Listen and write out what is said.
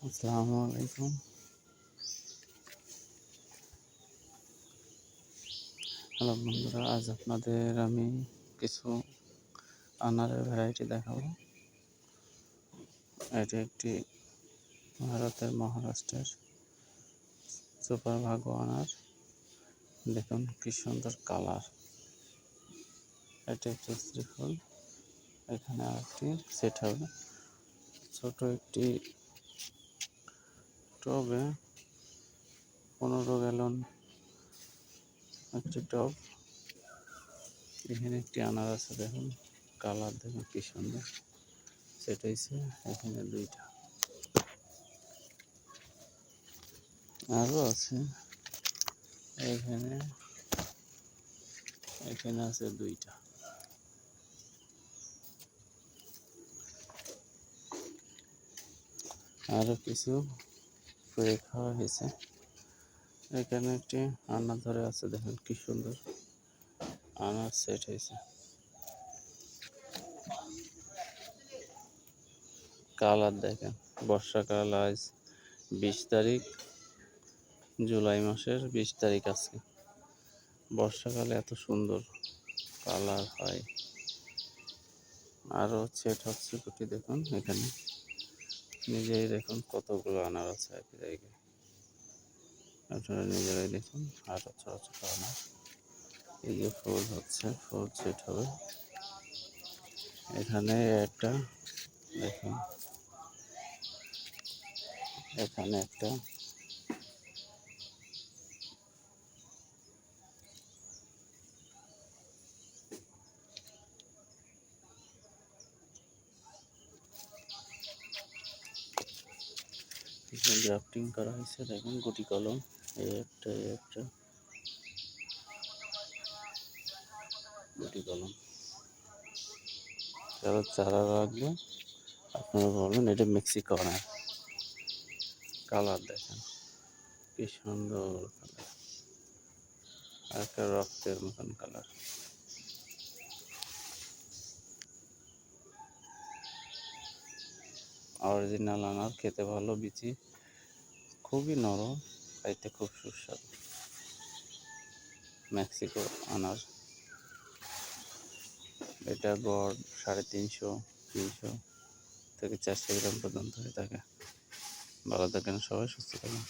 আসসালামু আলাইকুম। হ্যালো বন্ধুরা, আজ আপনাদের আমি কিছু আনারের ভ্যারাইটি দেখাবো। এটি একটি ভারতের মহারাষ্ট্রের সুপার ভাগো আনার। দেখুন কি সুন্দর কালার। এটি একটি স্ত্রী ফুল। এখানে আরেকটি সেট হবে। ছোট একটি টবে 15 গ্যালন একটি টব। এখানে একটি আনার আছে, দেখুন কালার দেখুন কি সুন্দর। সেট হয়েছে এখানে দুইটা, আরও আছে এখানে এখানে আছে দুইটা। আরও কিছু পেরে খাওয়া হয়েছে। এখানে একটি আনার ধরে আছে, দেখুন কি সুন্দর আনার সেট হয়েছে। কালার দেখেন, বর্ষাকাল আজ 20 তারিখ, জুলাই মাসের 20 তারিখ আজকে। বর্ষাকালে এত সুন্দর কালার হয়। আরও সেট হচ্ছে দুটি, দেখুন এখানে নিজেই দেখুন কতগুলো আনার আছে একই জায়গায়। আপনারা নিজেরাই দেখুন। আরও ছোটো ছোটো আনার। এই যে ফুল হচ্ছে, ফুল সেট হবে। এখানে একটা দেখুন, এখানে একটা গ্রাফটিং করা হয়েছে, দেখুন গুটি কলম। এই একটা গুটি কলম। যারা চারা রাখবে আপনারা বলবেন এটা মেক্সিকো আনার। কালার দেখেন কি সুন্দর কালার, একটা রক্তের মতন কালার। অরিজিনাল আনার, খেতে ভালো, বিচি খুবই নরম, খাইতে খুব সুস্বাদু। মেক্সিকো আনার। এটা গড় 350, 300 থেকে 400 গ্রাম পর্যন্ত হয়ে থাকে। ভালো থাকেন সবাই, সুস্থ থাকেন।